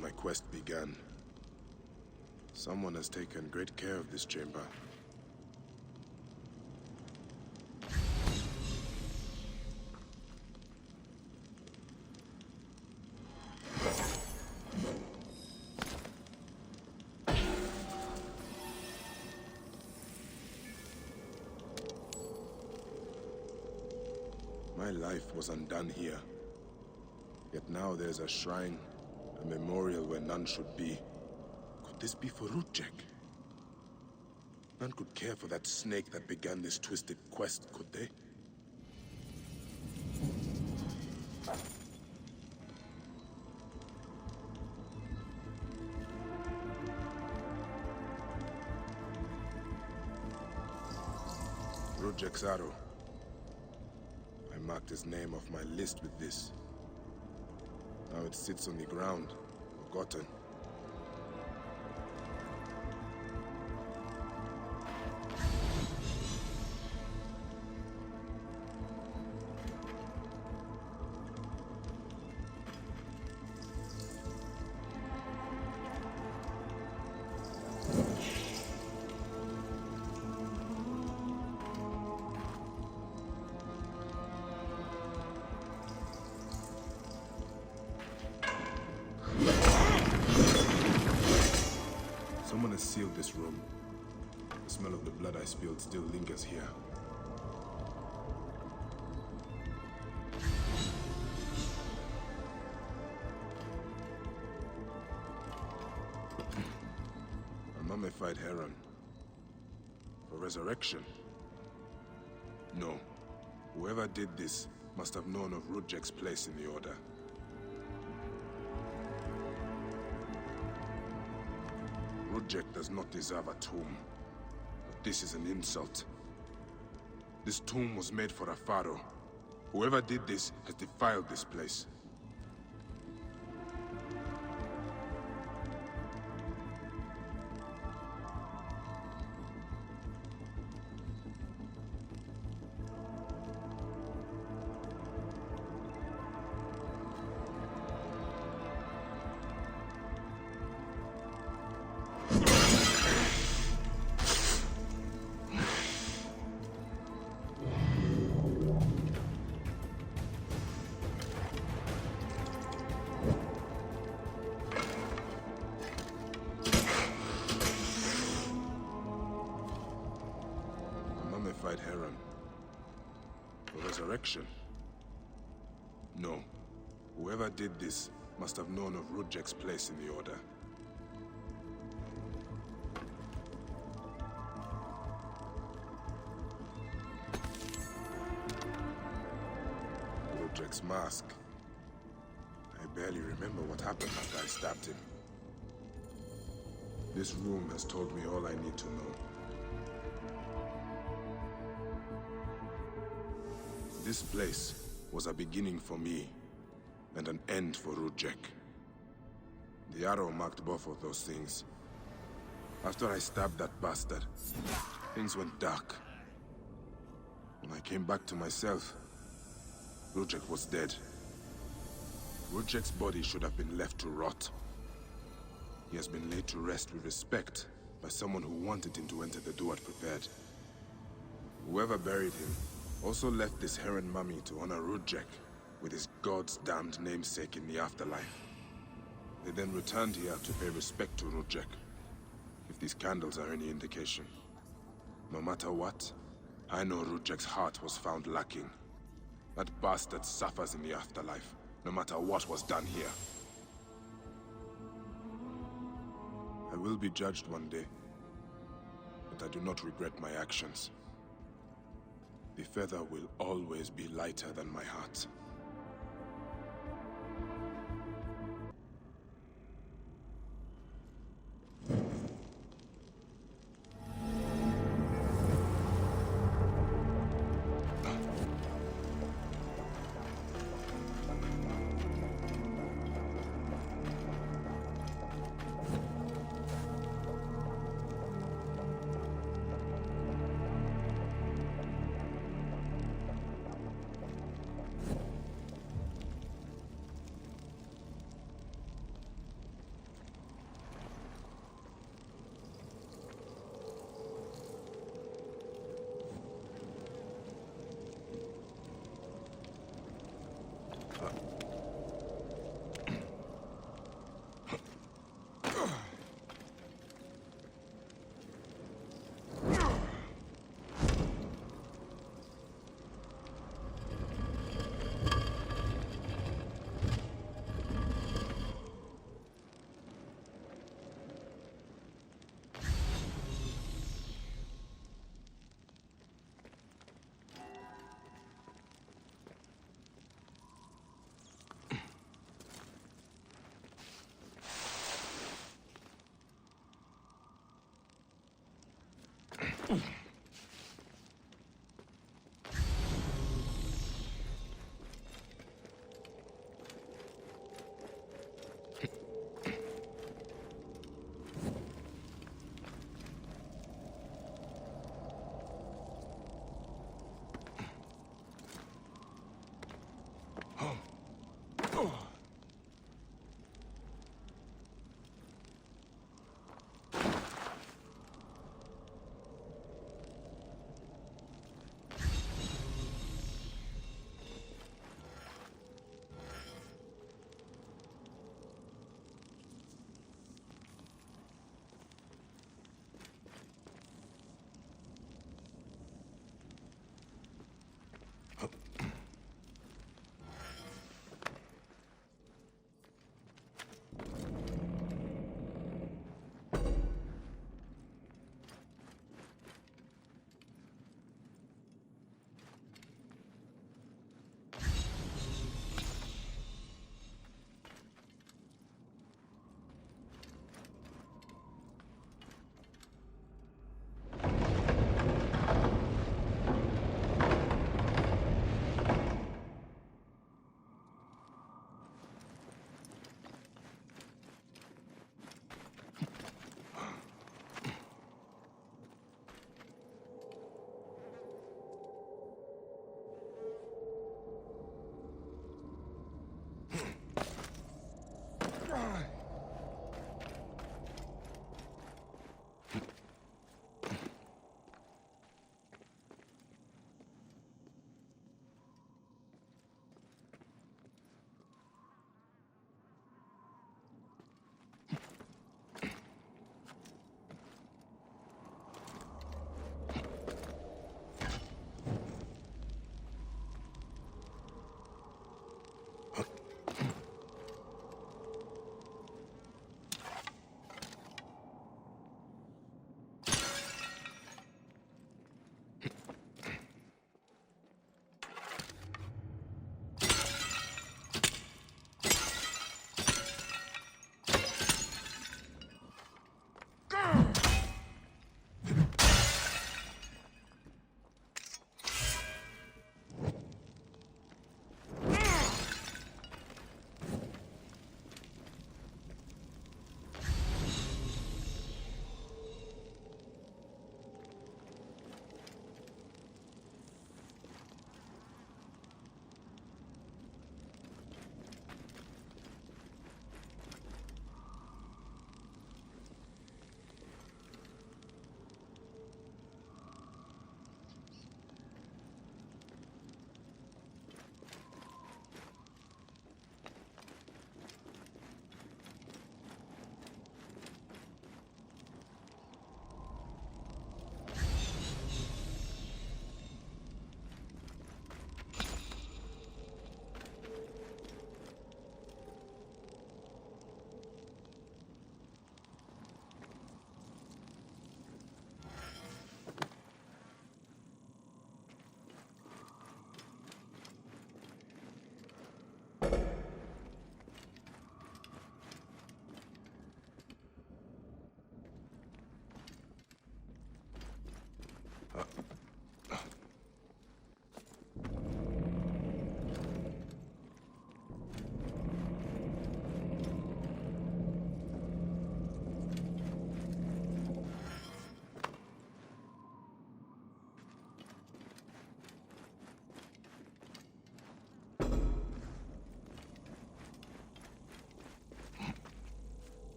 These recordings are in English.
my quest began. Someone has taken great care of this chamber. My life was undone here. Yet now there's a shrine, a memorial where none should be. Could this be for Rudjek? None could care for that snake that began this twisted quest, could they? Rudjek's arrow. I marked his name off my list with this. Now it sits on the ground, forgotten. Someone has sealed this room. The smell of the blood I spilled still lingers here. A mummified heron. For resurrection? No. Whoever did this must have known of Rudjek's place in the Order. Rudjek does not deserve a tomb. But this is an insult. This tomb was made for a pharaoh. Whoever did this has defiled this place. Heron. For resurrection? No. Whoever did this must have known of Rudjek's place in the Order. Rudjek's mask. I barely remember what happened after I stabbed him. This room has told me all I need to know. This place was a beginning for me, and an end for Rudjek. The arrow marked both of those things. After I stabbed that bastard, things went dark. When I came back to myself, Rudjek was dead. Rudjek's body should have been left to rot. He has been laid to rest with respect by someone who wanted him to enter the Duat prepared. Whoever buried him also left this heron mummy to honor Rudjek with his god's damned namesake in the afterlife. They then returned here to pay respect to Rudjek, if these candles are any indication. No matter what, I know Rudjek's heart was found lacking. That bastard suffers in the afterlife, no matter what was done here. I will be judged one day, but I do not regret my actions. The feather will always be lighter than my heart.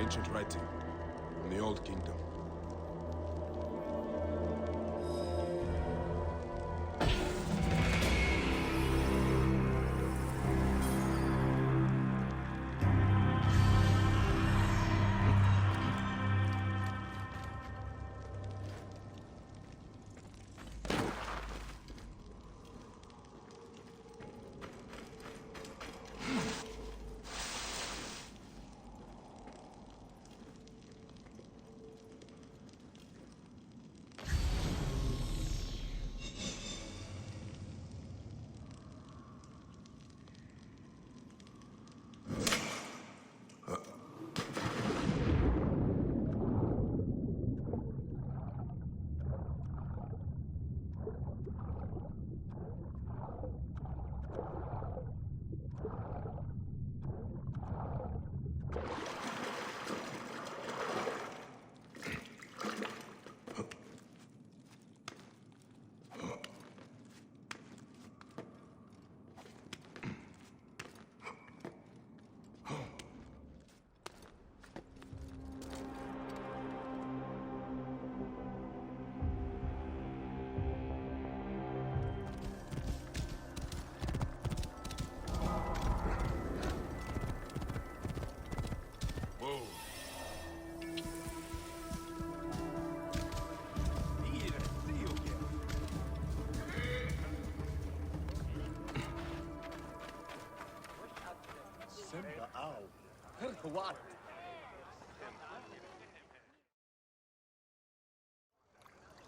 ancient writing from the Old Kingdom.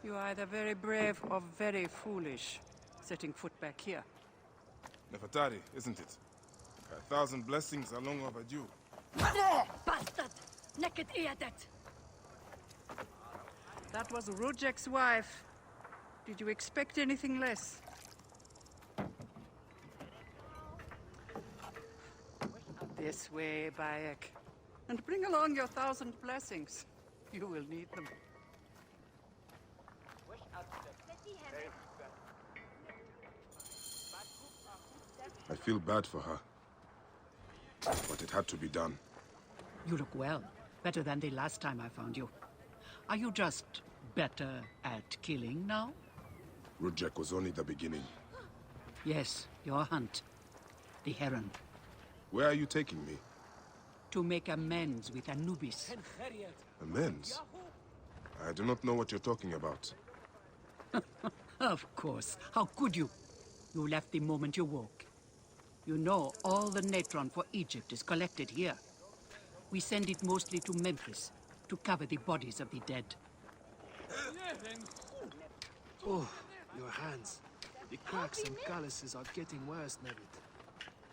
You are either very brave or very foolish, setting foot back here. Nefertari, isn't it? 1,000 blessings are long overdue. Bastard! Naked Iadet! That was Rujek's wife. Did you expect anything less? This way, Bayek. And bring along your 1,000 blessings. You will need them. I feel bad for her. But it had to be done. You look well. Better than the last time I found you. Are you just better at killing now? Rujek was only the beginning. Yes, your hunt. The Heron. Where are you taking me? To make amends with Anubis. Amends? I do not know what you're talking about. Of course. How could you? You left the moment you woke. You know all the natron for Egypt is collected here. We send it mostly to Memphis, to cover the bodies of the dead. Oh, your hands. The cracks and calluses are getting worse, Nebit.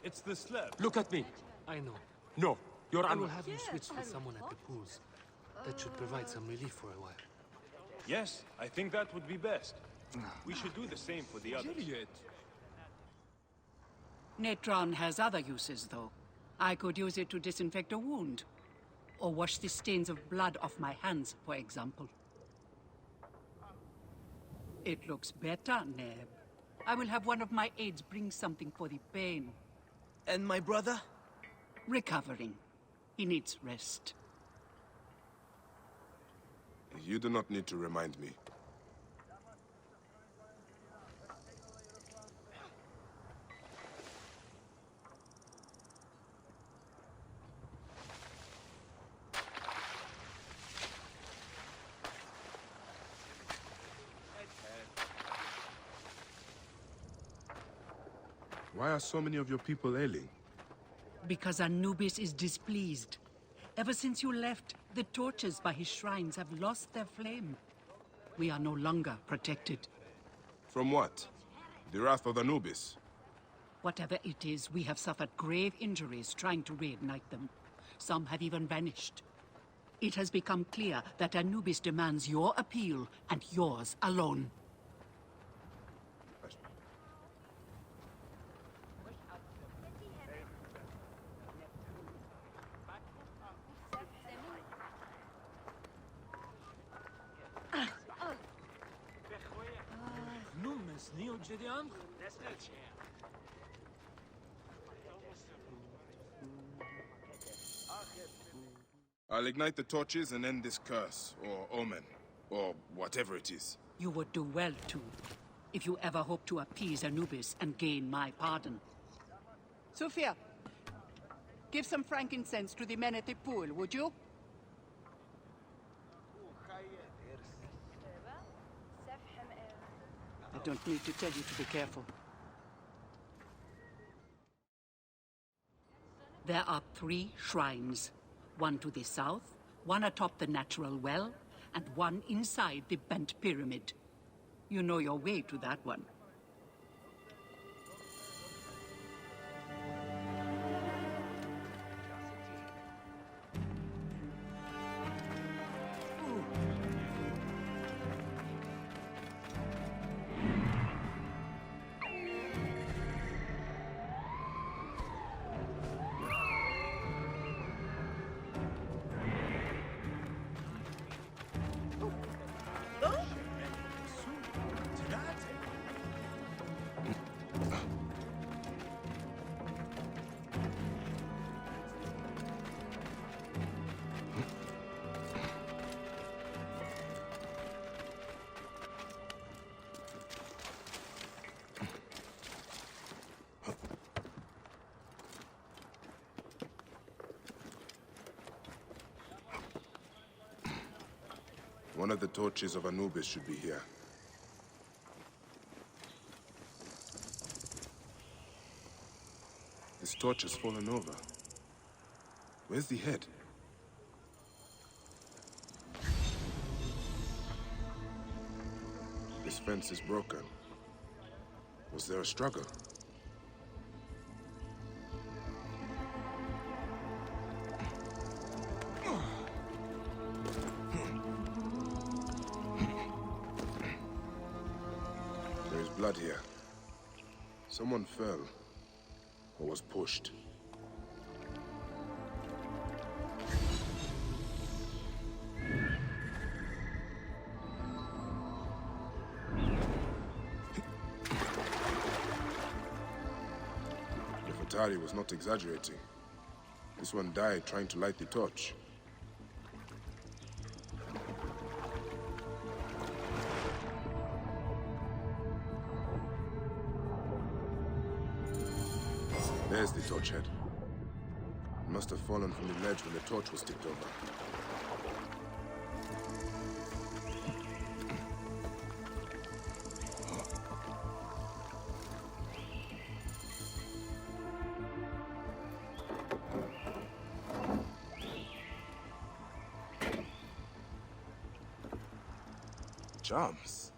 It's the slab. Look at me. I know. No, Your I Honor. will have you switch with someone at the pools. That should provide some relief for a while. Yes, I think that would be best. We should do the same for the others. Natron has other uses, though. I could use it to disinfect a wound. Or wash the stains of blood off my hands, for example. It looks better, Neb. I will have one of my aides bring something for the pain. And my brother? Recovering. He needs rest. You do not need to remind me. Why are so many of your people ailing? Because Anubis is displeased. Ever since you left, the torches by his shrines have lost their flame. We are no longer protected. From what? The wrath of Anubis? Whatever it is, we have suffered grave injuries trying to reignite them. Some have even vanished. It has become clear that Anubis demands your appeal, and yours alone. I'll ignite the torches and end this curse, or omen, or whatever it is. You would do well to, if you ever hope to appease Anubis and gain my pardon. Sophia, give some frankincense to the men at the pool, would you? I don't need to tell you to be careful. There are 3 shrines. One to the south, one atop the natural well, and one inside the bent pyramid. You know your way to that one. One of the torches of Anubis should be here. This torch has fallen over. Where's the head? This fence is broken. Was there a struggle? There is blood here. Someone fell, or was pushed. Nefertari was not exaggerating. This one died trying to light the torch. There's the torch head. It must have fallen from the ledge when the torch was tipped over. Charms.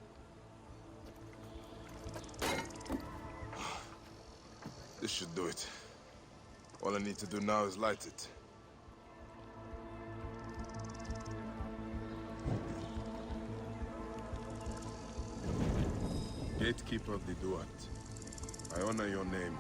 This should do it. All I need to do now is light it. Gatekeeper of the Duat, I honor your name.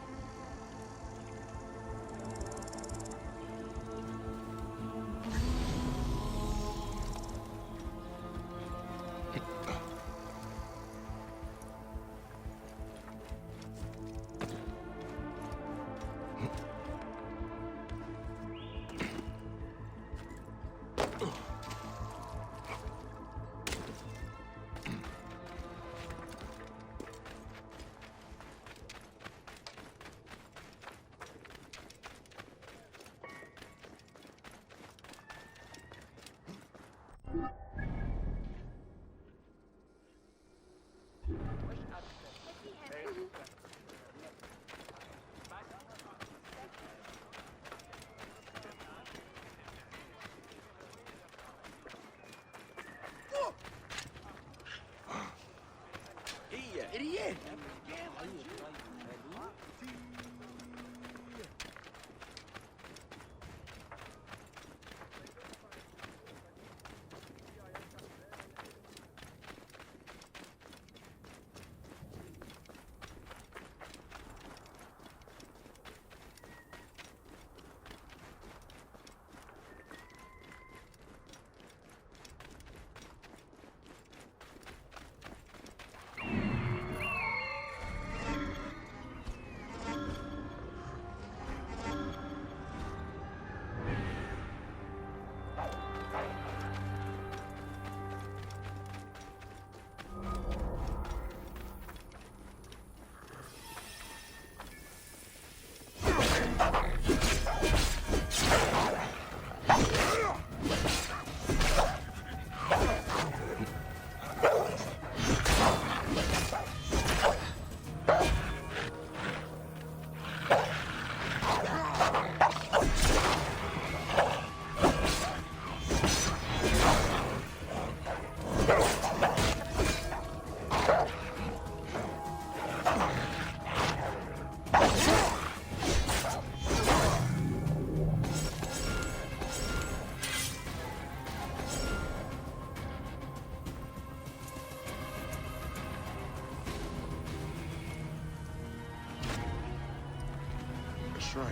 A shrine.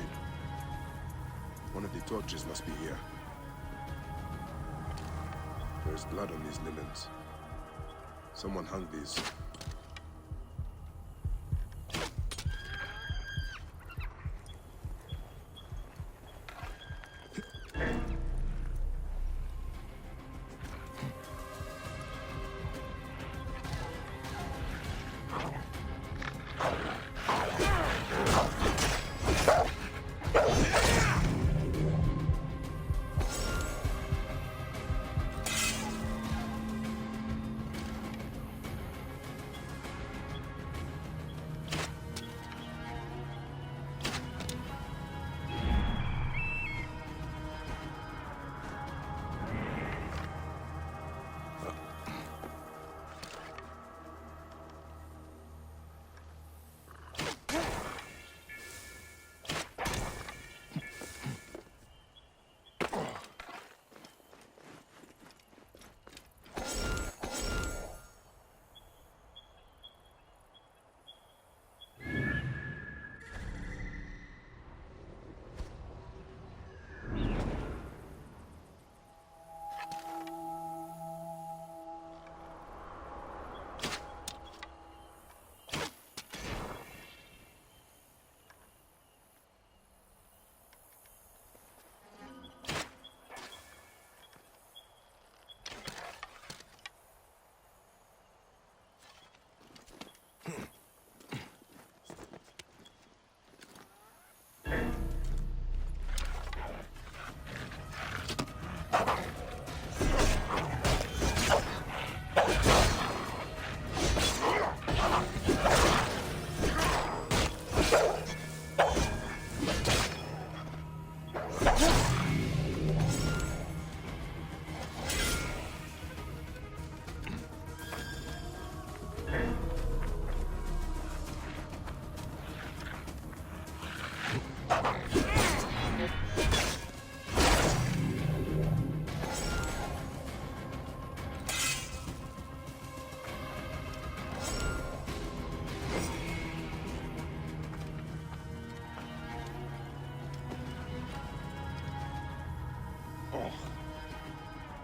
One of the torches must be here. There is blood on these linens. Someone hung these.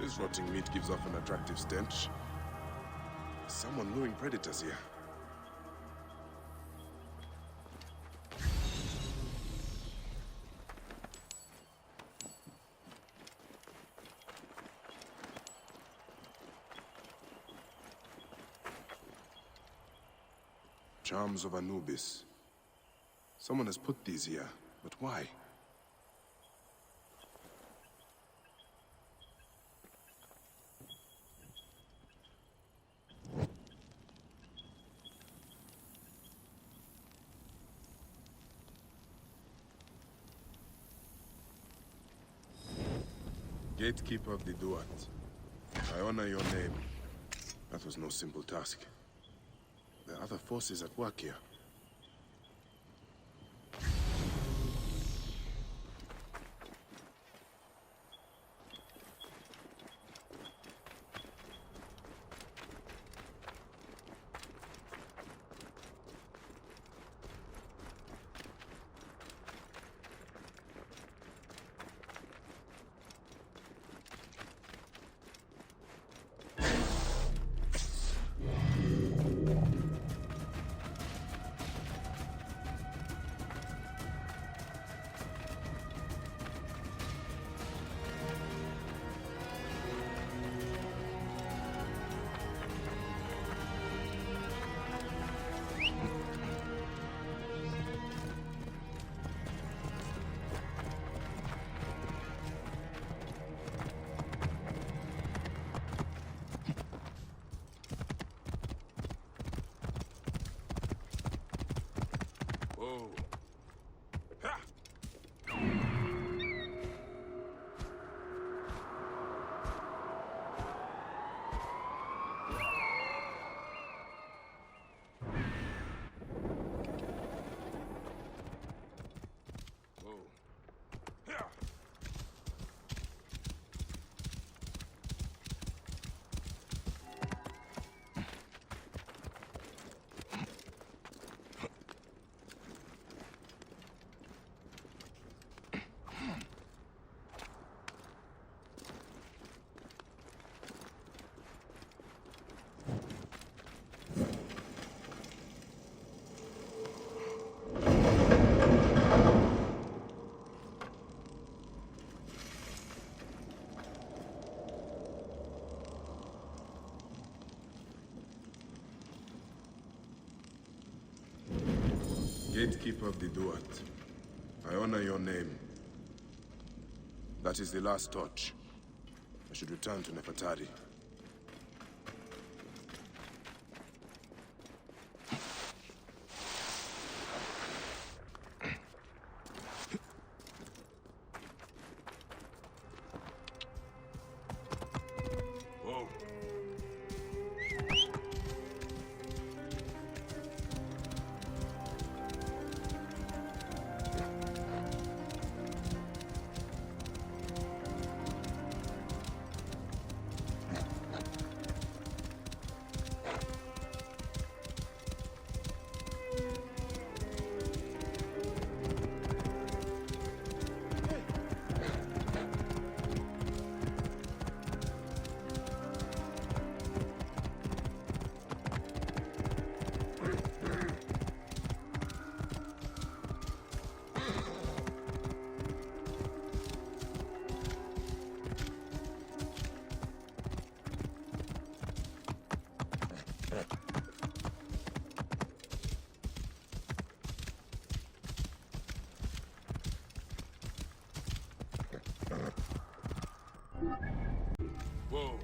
This rotting meat gives off an attractive stench. There's someone luring predators here. Charms of Anubis. Someone has put these here, but why? Gatekeeper of the Duat. I honor your name. That was no simple task. There are other forces at work here. Gatekeeper of the Duat, I honor your name. That is the last torch. I should return to Nefertari. Whoa. Whoa.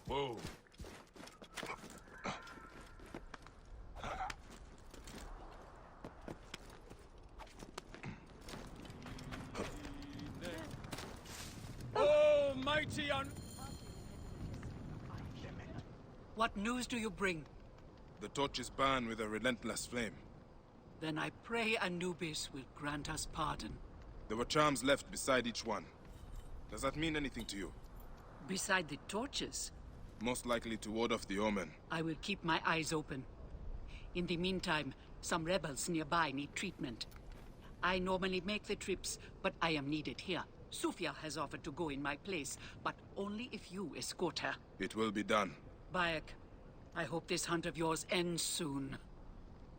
Whoa. Oh, mighty on... What news do you bring? The torches burn with a relentless flame. Then I pray Anubis will grant us pardon. There were charms left beside each one. Does that mean anything to you? Beside the torches, Most likely to ward off the omen. I will keep my eyes open. In the meantime, some rebels nearby need treatment. I normally make the trips, but I am needed here. Sufia has offered to go in my place, but only if you escort her. It will be done. Bayek, I hope this hunt of yours ends soon.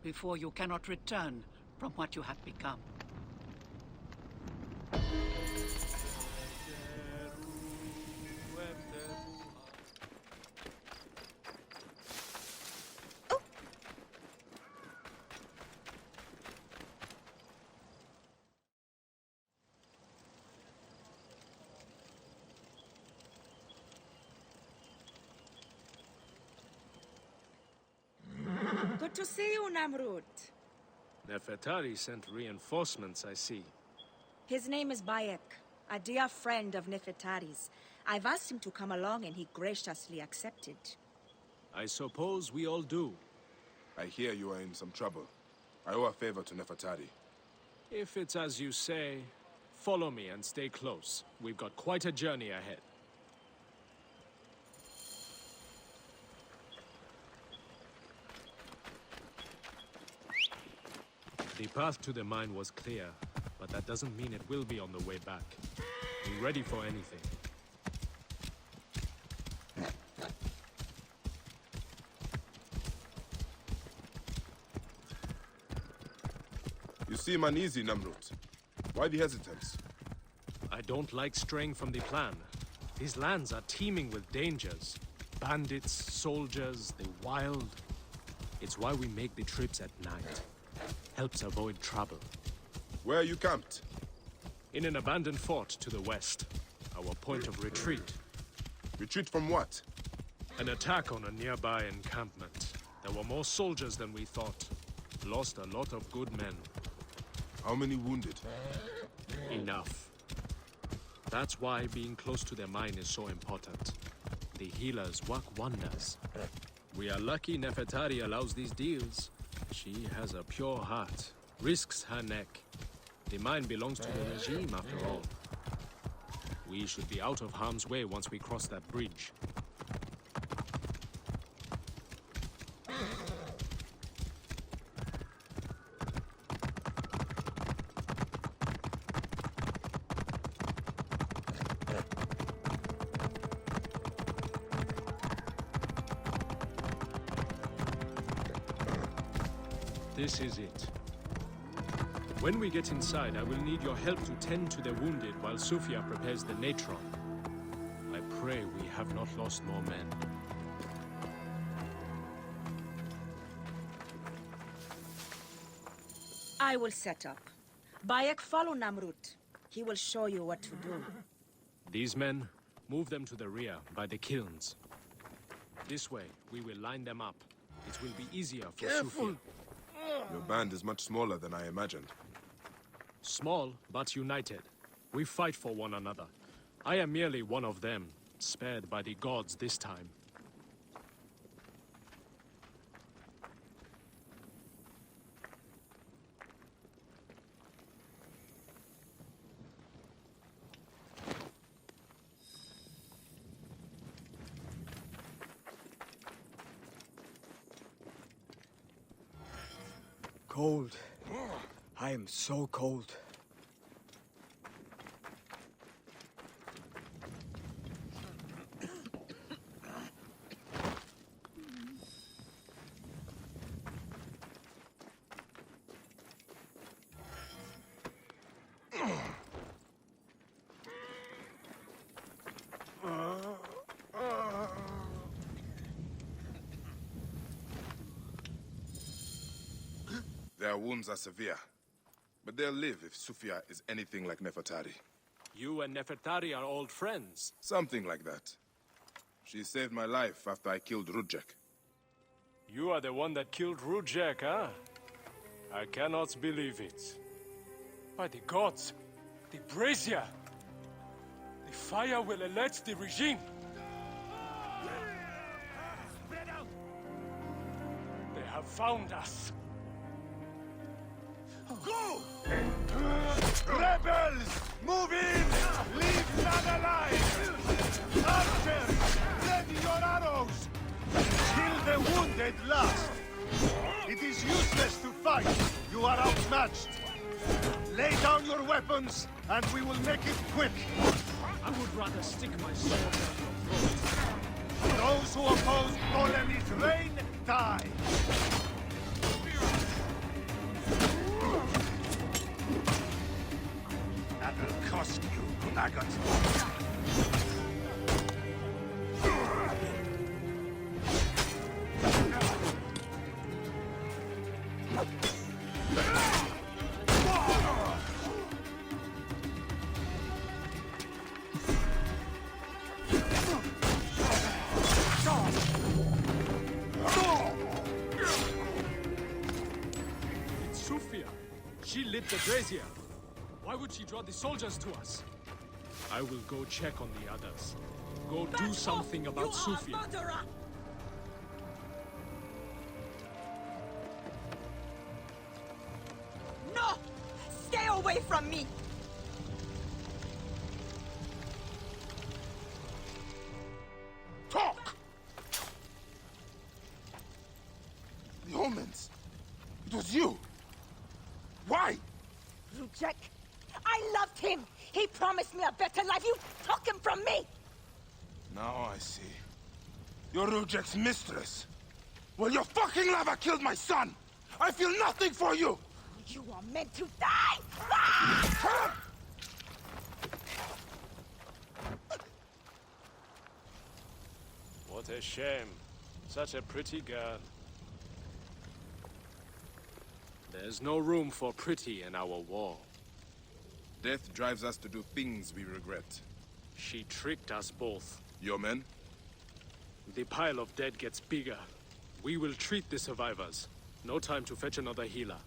Before you cannot return from what you have become. Good to see you, Namrud. Nefertari sent reinforcements, I see. His name is Bayek, a dear friend of Nefertari's. I've asked him to come along and he graciously accepted. I suppose we all do. I hear you are in some trouble. I owe a favor to Nefertari. If it's as you say, follow me and stay close. We've got quite a journey ahead. The path to the mine was clear, but that doesn't mean it will be on the way back. Be ready for anything. You seem uneasy, Namrud. Why the hesitance? I don't like straying from the plan. These lands are teeming with dangers. Bandits, soldiers, the wild. It's why we make the trips at night. Helps avoid trouble. Where are you camped? In an abandoned fort to the west. Our point of retreat. Retreat from what? An attack on a nearby encampment. There were more soldiers than we thought. Lost a lot of good men. How many wounded? Enough. That's why being close to the mine is so important. The healers work wonders. We are lucky Nefertari allows these deals. She has a pure heart, risks her neck. The mine belongs to the regime after all. We should be out of harm's way once we cross that bridge. This is it. When we get inside, I will need your help to tend to the wounded while Sufia prepares the natron. I pray we have not lost more men. I will set up. Bayek, follow Namrut. He will show you what to do. These men, move them to the rear, by the kilns. This way, we will line them up. It will be easier for Sufia. Your band is much smaller than I imagined. Small, but united. We fight for one another. I am merely one of them, spared by the gods this time. Cold. I am so cold. Their wounds are severe, but they'll live if Sufia is anything like Nefertari. You and Nefertari are old friends. Something like that. She saved my life after I killed Rudjek. You are the one that killed Rudjek, huh? I cannot believe it. By the gods, the brazier! The fire will alert the regime! They have found us! Go! Rebels! Move in! Leave none alive! Archers! Ready your arrows! Kill the wounded last! It is useless to fight! You are outmatched! Lay down your weapons, and we will make it quick! I would rather stick my sword down your throat. Those who oppose Ptolemy's reign, die! That'll cost you, maggot! It's Sufia. She lit the brazier. Why would she draw the soldiers to us? I will go check on the others. Go do something about Sufia. No! Stay away from me! Talk! The omens! It was you! Why? Rudjek, I loved him! He promised me a better life! You took him from me! Now I see. You're Rudjek's mistress. Well, your fucking lover killed my son! I feel nothing for you! You are meant to die! Ah! What a shame. Such a pretty girl. There's no room for pretty in our war. Death drives us to do things we regret. She tricked us both. Your men? The pile of dead gets bigger. We will treat the survivors. No time to fetch another healer.